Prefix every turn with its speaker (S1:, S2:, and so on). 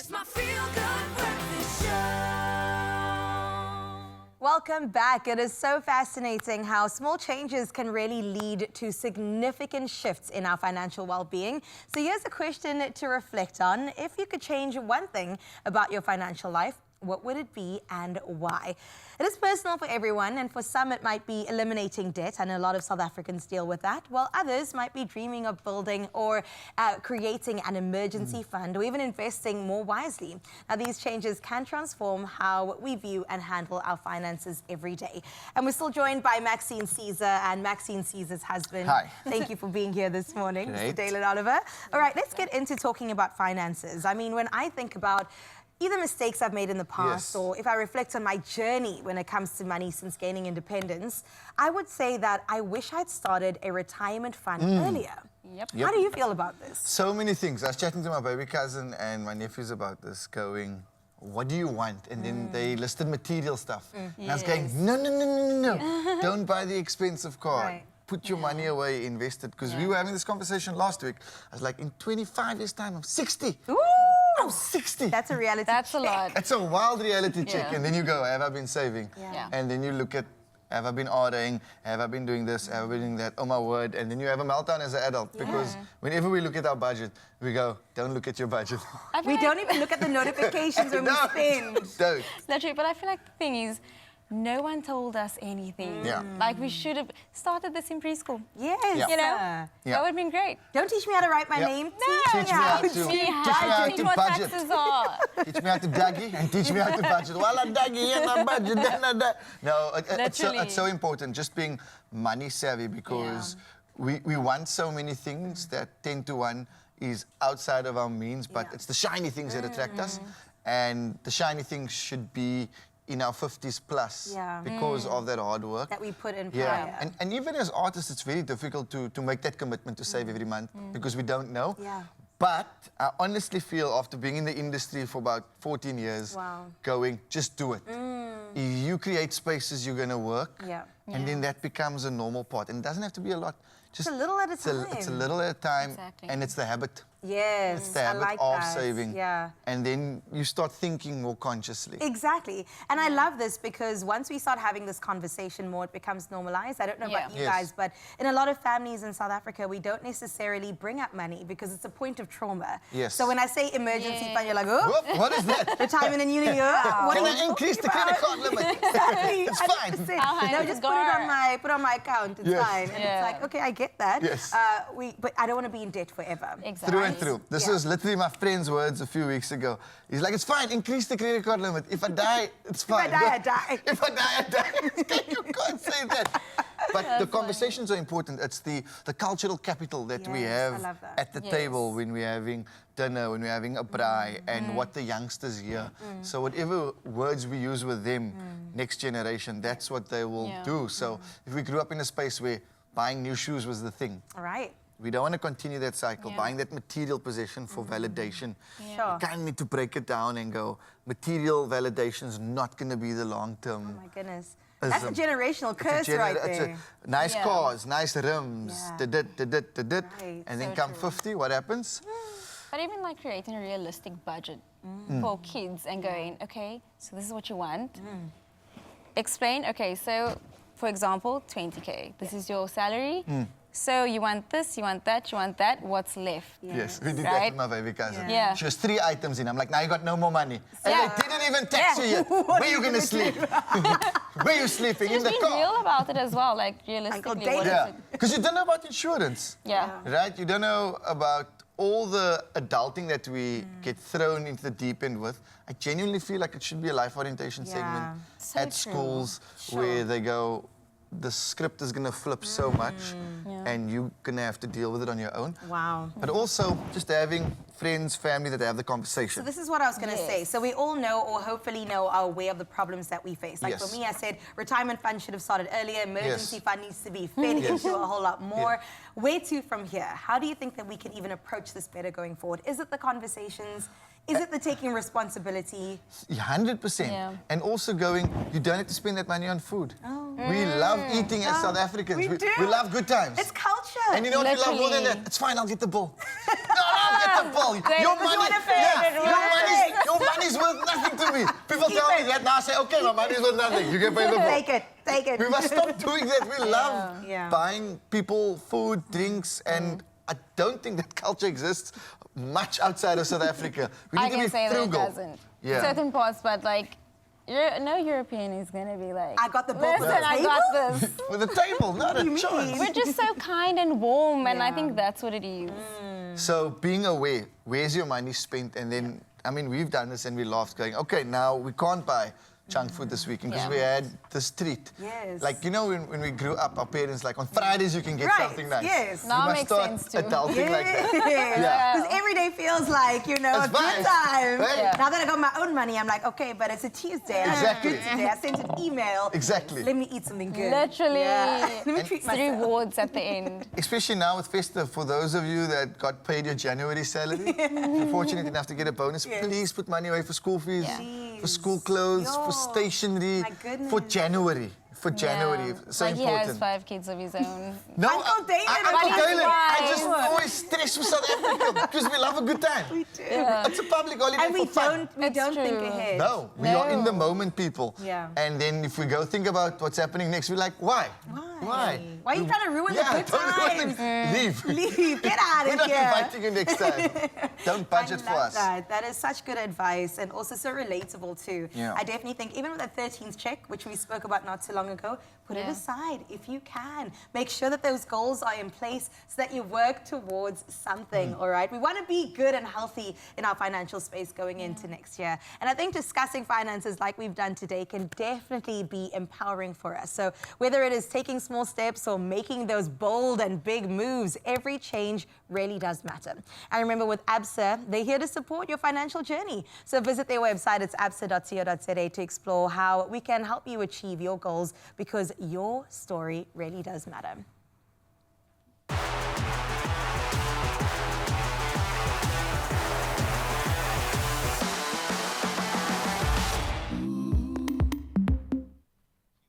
S1: It's my feel-good breakfast show.
S2: Welcome back. It is so fascinating how small changes can really lead to significant shifts in our financial well-being. So here's a question to reflect on. If you could change one thing about your financial life, what would it be and why? It is personal for everyone, and for some it might be eliminating debt, and a lot of South Africans deal with that, while others might be dreaming of building or creating an emergency fund, or even investing more wisely. Now, these changes can transform how we view and handle our finances every day. And we're still joined by Maxine Caesar and Maxine Caesar's husband.
S3: Hi.
S2: Thank you for being here this morning,
S3: Great.
S2: Mr. Dalen Oliver. All right, let's get into talking about finances. I mean, when I think about either mistakes I've made in the past,
S3: Yes.
S2: or if I reflect on my journey when it comes to money since gaining independence, I would say that I wish I'd started a retirement fund earlier.
S4: Yep.
S2: How do you feel about this?
S3: So many things. I was chatting to my baby cousin and my nephews about this, going, what do you want? And then they listed material stuff. And I was going, no. Don't buy the expensive car.
S2: Right.
S3: Put your money away, invest it. Because we were having this conversation last week. I was like, in 25 years' time, I'm 60.
S2: Ooh!
S3: I'm 60.
S2: That's a reality
S4: That's a
S2: check.
S4: lot.
S3: It's a wild reality check.
S4: Yeah.
S3: And then you go, have I been saving?
S4: Yeah.
S3: And then you look at, have I been ordering? Have I been doing this? Have I been doing that? Oh, my word. And then you have a meltdown as an adult. Because whenever we look at our budget, we go, don't look at your budget.
S4: I feel
S2: We
S4: like-
S2: don't even look at the notifications when we
S3: No,
S2: spend.
S3: don't.
S4: Literally, but I feel like the thing is, no one told us anything.
S3: Yeah.
S4: Like, we should have started this in preschool.
S2: Yes.
S3: Yeah.
S4: You know?
S3: Yeah.
S4: That would have been great.
S2: Don't teach me how to write my
S3: Yeah.
S2: name.
S3: Teach me how to-
S4: Teach me
S3: teach me
S4: how
S3: how
S4: teach
S3: to
S4: what
S3: budget.
S4: taxes are.
S3: Teach me how to duggy and teach me how to budget. Well, I duggy and I budget. No,
S4: Literally.
S3: it's so important, just being money savvy, because we want so many things that 10 to 1 is outside of our means, but it's the shiny things that attract us. And the shiny things should be in our 50s plus because of that hard work.
S2: That we put in prior.
S3: Yeah, and even as artists, it's very difficult to make that commitment to save every month because we don't know.
S2: Yeah.
S3: But I honestly feel, after being in the industry for about 14 years, going, just do it. If you create spaces, you're going to work.
S2: Yeah.
S3: And then that becomes a normal part. And it doesn't have to be a lot. Just
S2: a little at a
S3: It's a
S2: time.
S3: little at a time.
S4: Exactly.
S3: And it's the habit.
S2: Yes,
S3: It's the
S2: I
S3: habit
S2: like
S3: of
S2: that.
S3: saving.
S2: Yeah.
S3: And then you start thinking more consciously.
S2: Exactly. And I love this because once we start having this conversation more, it becomes normalized. I don't know about you
S3: Yes.
S2: guys, but in a lot of families in South Africa, we don't necessarily bring up money because it's a point of trauma.
S3: Yes.
S2: So when I say emergency fund, you're like, oh,
S3: Whoop, what is that?
S2: retirement and uni, oh, what
S3: Can
S2: are
S3: I
S2: you
S3: increase the
S2: talking
S3: credit
S2: about?
S3: card limit?
S2: Exactly.
S3: It's fine.
S2: 100%.
S4: How high
S2: No,
S4: is
S2: just
S4: the
S2: put
S4: bar?
S2: it on my account. It's
S3: Yes.
S2: fine. And
S4: Yeah.
S2: it's like, okay, I get that.
S3: Yes.
S2: But I don't want to be in debt forever.
S4: Exactly.
S3: Through and through. This was literally my friend's words a few weeks ago. He's like, it's fine, increase the credit card limit. If I die, it's fine.
S2: die, I die.
S3: If I die, I die. You can't say that. But the conversations are important. It's the cultural capital that we
S2: Yes,
S3: have
S2: I love that.
S3: at the table when we're having dinner, when we're having a braai, and what the youngsters hear. So whatever words we use with them, next generation, that's what they will do. So if we grew up in a space where buying new shoes was the thing,
S2: All right.
S3: we don't want to continue that cycle, buying that material possession for validation.
S2: Sure.
S3: You kind of need to break it down and go, material validation is not going to be the long
S2: Oh
S3: term.
S2: my goodness. That's a generational curse right there.
S3: Nice cars, nice rims,
S2: Yeah.
S3: right. And then
S4: So
S3: come
S4: true.
S3: 50, what happens?
S4: But even like creating a realistic budget for kids and going, okay, so this is what you want. Explain, okay, so for example, 20K. This is your salary. So you want this, you want that, you want that. What's left?
S3: Yes, we did that
S4: Right?
S3: with my baby cousin.
S4: Yeah.
S3: She was 3 items in. I'm like, now you got no more money. And
S4: Yeah.
S3: they didn't even tax you yet. Where you going to sleep? Where you sleeping? In
S4: Just
S3: the
S4: be
S3: car?
S4: real about it as well, like realistically.
S2: David.
S4: What is
S3: Yeah,
S4: it?
S3: because you don't know about insurance.
S4: Yeah.
S3: Right? You don't know about all the adulting that we get thrown into the deep end with. I genuinely feel like it should be a life orientation segment
S4: So
S3: at
S4: true.
S3: schools where they go, the script is going to flip so much and you're going to have to deal with it on your own.
S2: Wow.
S3: But also just having friends, family that have the
S2: So
S3: conversation.
S2: this is what I was going to say. So we all know, or hopefully know, are aware of the problems that we face. Like
S3: Yes.
S2: for me, I said retirement fund should have started earlier. Emergency
S3: Yes.
S2: fund needs to be fed into a whole lot more. Where to from here? How do you think that we can even approach this better going forward? Is it the conversations? Is it the taking responsibility?
S3: 100%.
S4: Yeah.
S3: And also going, you don't have to spend that money on food. We love eating as South Africans.
S2: we do.
S3: We love good times.
S2: It's culture.
S3: And you know what we love more than
S4: Literally.
S3: that? It's fine, I'll get the bill. No, I'll get the bill.
S4: Great.
S3: Your
S4: Because
S3: money,
S4: you wanna pay it,
S3: your money's worth nothing to me. People tell me that, now I say, okay, my money's worth nothing. You can pay the bill.
S2: Take it.
S3: We must stop doing that. We love
S2: Yeah.
S3: buying people food, drinks, and I don't think that culture exists much outside of South Africa. We need
S4: I
S3: to
S4: can
S3: be
S4: say
S3: frugal.
S4: that it doesn't.
S3: Yeah.
S4: Certain parts, but like, no European is gonna be like,
S2: I got the book with
S4: listen,
S2: the
S4: I
S2: table?"
S4: got this.
S3: With a table, not a
S2: mean?
S3: chance.
S4: We're just so kind and warm, and I
S2: Yeah.
S4: think that's what it is.
S3: So being aware, where's your money spent? And then, I mean, we've done this and we laughed going, okay, now we can't buy junk food this weekend because
S4: Yeah.
S3: we had this treat.
S2: Yes.
S3: Like, you know, when we grew up, our parents, like, on Fridays you can get
S2: Right,
S3: something nice.
S2: yes.
S3: We
S4: Now
S3: must
S4: makes
S3: start
S4: sense too.
S3: adulting like that.
S2: Yeah.
S3: Yeah.
S2: Because every day feels like, you know,
S3: It's
S2: a good
S3: vibes,
S2: time.
S3: right? Yeah.
S2: Now that I got my own money, I'm like, okay, but it's a Tuesday. And
S3: Exactly.
S2: It's good today. I sent an email.
S3: Exactly.
S2: Let me eat something good.
S4: Literally.
S2: Yeah. Let me treat
S4: It's
S2: myself.
S4: rewards at the end.
S3: Especially now with Festive, for those of you that got paid your January salary, if you're fortunate enough to get a bonus,
S2: Yes.
S3: please put money away for school fees,
S4: Yeah.
S3: for school clothes,
S2: Yo,
S3: for stationery,
S2: my goodness.
S3: for January. For January,
S4: Yeah.
S3: so
S4: like
S3: important.
S4: he has 5 kids of his own.
S3: No,
S2: Uncle David,
S3: Uncle
S2: but he's
S3: David. I
S4: wise.
S3: just always stress for South Africa because we love a good time.
S2: We do.
S3: It's a public holiday
S2: And we
S3: for fun.
S2: don't
S4: It's
S2: think
S4: true.
S2: ahead.
S3: No, we are in the
S4: No.
S3: moment, people.
S2: Yeah.
S3: And then if we go think about what's happening next, we're like, why? Why?
S2: Why are you trying to ruin the good
S3: don't ruin
S2: times?
S3: it. Leave.
S2: Leave. Get out
S3: We're
S2: of
S3: not
S2: here.
S3: inviting you next time. Don't budget
S2: I
S3: for
S2: love
S3: us.
S2: That. That is such good advice and also so relatable too.
S3: Yeah.
S2: I definitely think even with that 13th check, which we spoke about not too long ago, put it
S4: Yeah.
S2: aside if you can. Make sure that those goals are in place so that you work towards something, all right? We want to be good and healthy in our financial space going into next year. And I think discussing finances like we've done today can definitely be empowering for us. So whether it is taking small steps or making those bold and big moves, every change really does matter. And remember, with Absa, they're here to support your financial journey. So visit their website, it's absa.co.za, to explore how we can help you achieve your goals, because your story really does matter.